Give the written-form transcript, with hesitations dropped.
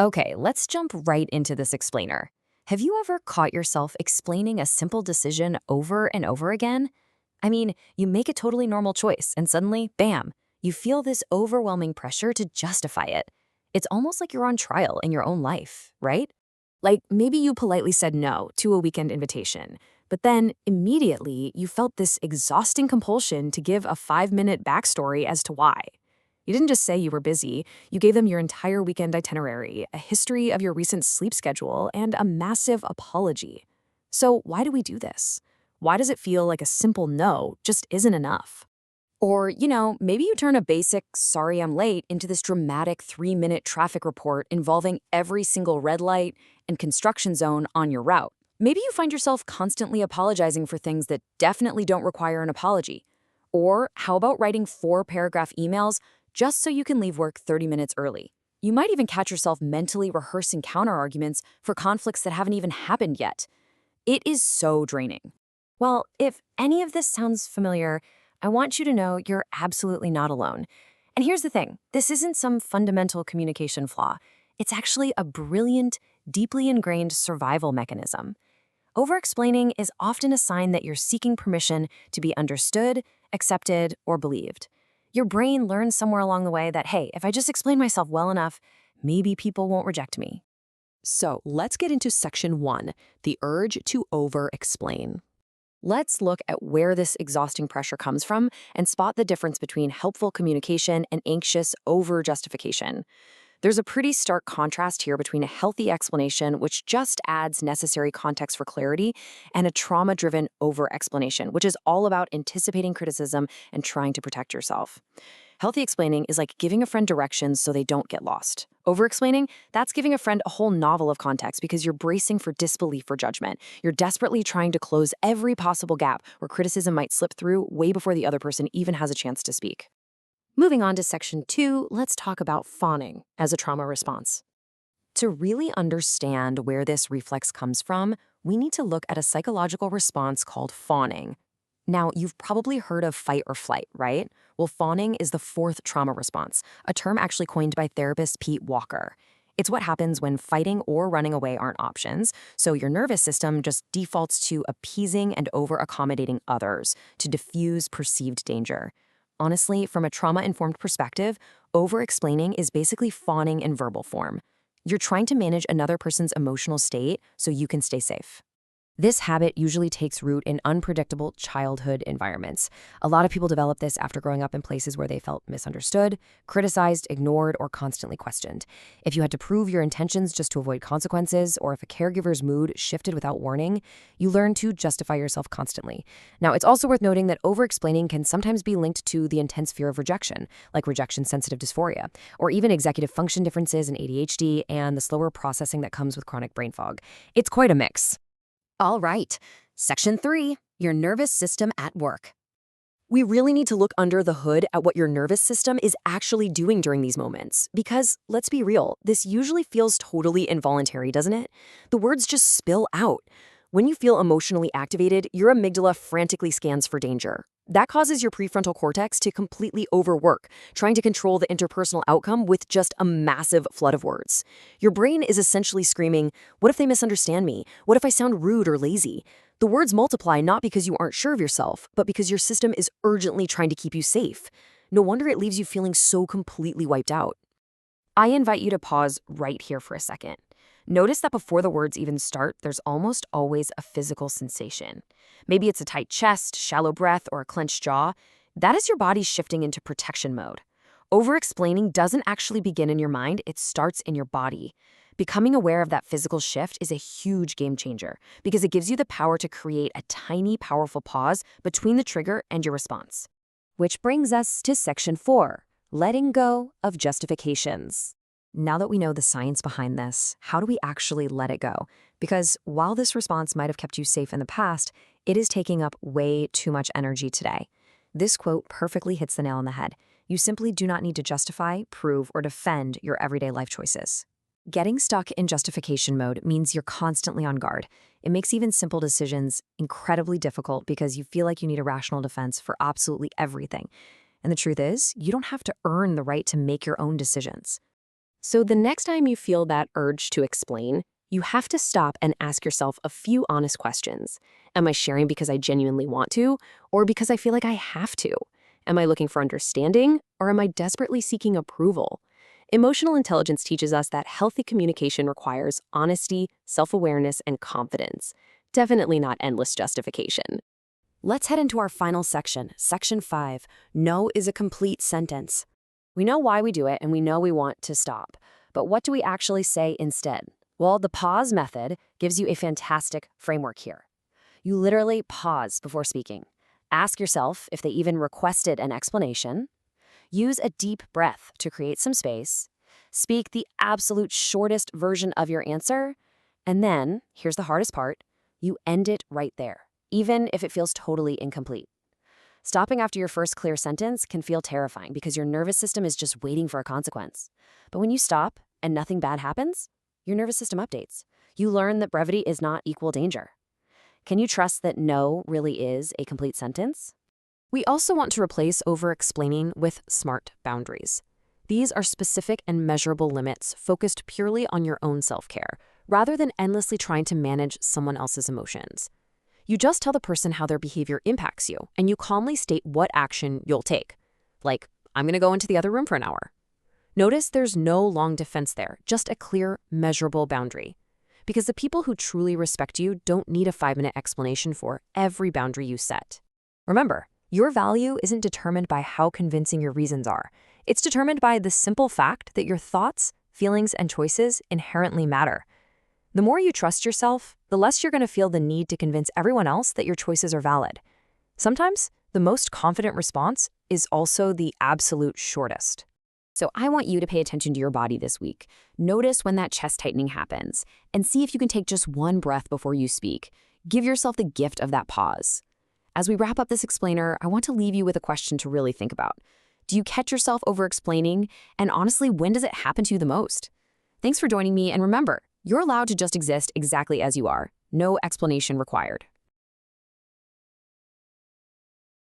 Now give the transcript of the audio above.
Okay, let's jump right into this explainer. Have you ever caught yourself explaining a simple decision over and over again? I mean, you make a totally normal choice and suddenly, bam, you feel this overwhelming pressure to justify it. It's almost like you're on trial in your own life, right? Like maybe you politely said no to a weekend invitation, but then immediately you felt this exhausting compulsion to give a 5-minute backstory as to why. You didn't just say you were busy, you gave them your entire weekend itinerary, a history of your recent sleep schedule, and a massive apology. So, why do we do this? Why does it feel like a simple no just isn't enough? Or, maybe you turn a basic, sorry I'm late, into this dramatic 3-minute traffic report involving every single red light and construction zone on your route. Maybe you find yourself constantly apologizing for things that definitely don't require an apology. Or how about writing 4-paragraph emails just so you can leave work 30 minutes early? You might even catch yourself mentally rehearsing counterarguments for conflicts that haven't even happened yet. It is so draining. Well, if any of this sounds familiar, I want you to know you're absolutely not alone. And here's the thing, this isn't some fundamental communication flaw. It's actually a brilliant, deeply ingrained survival mechanism. Overexplaining is often a sign that you're seeking permission to be understood, accepted, or believed. Your brain learns somewhere along the way that, hey, if I just explain myself well enough, maybe people won't reject me. So let's get into section 1, the urge to over-explain. Let's look at where this exhausting pressure comes from and spot the difference between helpful communication and anxious over-justification. There's a pretty stark contrast here between a healthy explanation, which just adds necessary context for clarity, and a trauma-driven over-explanation, which is all about anticipating criticism and trying to protect yourself. Healthy explaining is like giving a friend directions so they don't get lost. Over-explaining, that's giving a friend a whole novel of context because you're bracing for disbelief or judgment. You're desperately trying to close every possible gap where criticism might slip through way before the other person even has a chance to speak. Moving on to section 2, let's talk about fawning as a trauma response. To really understand where this reflex comes from, we need to look at a psychological response called fawning. Now, you've probably heard of fight or flight, right? Well, fawning is the 4th trauma response, a term actually coined by therapist Pete Walker. It's what happens when fighting or running away aren't options, so your nervous system just defaults to appeasing and over-accommodating others to diffuse perceived danger. Honestly, from a trauma-informed perspective, over-explaining is basically fawning in verbal form. You're trying to manage another person's emotional state so you can stay safe. This habit usually takes root in unpredictable childhood environments. A lot of people develop this after growing up in places where they felt misunderstood, criticized, ignored, or constantly questioned. If you had to prove your intentions just to avoid consequences, or if a caregiver's mood shifted without warning, you learn to justify yourself constantly. Now, it's also worth noting that over-explaining can sometimes be linked to the intense fear of rejection, like rejection-sensitive dysphoria, or even executive function differences in ADHD and the slower processing that comes with chronic brain fog. It's quite a mix. All right, section 3, your nervous system at work. We really need to look under the hood at what your nervous system is actually doing during these moments. Because, let's be real, this usually feels totally involuntary, doesn't it? The words just spill out. When you feel emotionally activated, your amygdala frantically scans for danger. That causes your prefrontal cortex to completely overwork, trying to control the interpersonal outcome with just a massive flood of words. Your brain is essentially screaming, what if they misunderstand me? What if I sound rude or lazy? The words multiply not because you aren't sure of yourself, but because your system is urgently trying to keep you safe. No wonder it leaves you feeling so completely wiped out. I invite you to pause right here for a second. Notice that before the words even start, there's almost always a physical sensation. Maybe it's a tight chest, shallow breath, or a clenched jaw. That is your body shifting into protection mode. Over-explaining doesn't actually begin in your mind, it starts in your body. Becoming aware of that physical shift is a huge game changer because it gives you the power to create a tiny, powerful pause between the trigger and your response. Which brings us to section 4, letting go of justifications. Now that we know the science behind this, how do we actually let it go? Because while this response might have kept you safe in the past, it is taking up way too much energy today. This quote perfectly hits the nail on the head. You simply do not need to justify, prove, or defend your everyday life choices. Getting stuck in justification mode means you're constantly on guard. It makes even simple decisions incredibly difficult because you feel like you need a rational defense for absolutely everything. And the truth is, you don't have to earn the right to make your own decisions. So the next time you feel that urge to explain, you have to stop and ask yourself a few honest questions. Am I sharing because I genuinely want to, or because I feel like I have to? Am I looking for understanding, or am I desperately seeking approval? Emotional intelligence teaches us that healthy communication requires honesty, self-awareness, and confidence. Definitely not endless justification. Let's head into our final section, Section 5. No is a complete sentence. We know why we do it, and we know we want to stop. But what do we actually say instead? Well, the pause method gives you a fantastic framework here. You literally pause before speaking. Ask yourself if they even requested an explanation. Use a deep breath to create some space. Speak the absolute shortest version of your answer. And then, here's the hardest part, you end it right there, even if it feels totally incomplete. Stopping after your first clear sentence can feel terrifying because your nervous system is just waiting for a consequence. But when you stop and nothing bad happens, your nervous system updates. You learn that brevity is not equal danger. Can you trust that no really is a complete sentence? We also want to replace over-explaining with smart boundaries. These are specific and measurable limits focused purely on your own self-care, rather than endlessly trying to manage someone else's emotions. You just tell the person how their behavior impacts you, and you calmly state what action you'll take. Like, I'm going to go into the other room for an hour. Notice there's no long defense there, just a clear, measurable boundary. Because the people who truly respect you don't need a 5-minute explanation for every boundary you set. Remember, your value isn't determined by how convincing your reasons are. It's determined by the simple fact that your thoughts, feelings, and choices inherently matter. The more you trust yourself, the less you're going to feel the need to convince everyone else that your choices are valid. Sometimes, the most confident response is also the absolute shortest. So I want you to pay attention to your body this week. Notice when that chest tightening happens, and see if you can take just one breath before you speak. Give yourself the gift of that pause. As we wrap up this explainer, I want to leave you with a question to really think about. Do you catch yourself over-explaining? And honestly, when does it happen to you the most? Thanks for joining me, and remember, you're allowed to just exist exactly as you are. No explanation required.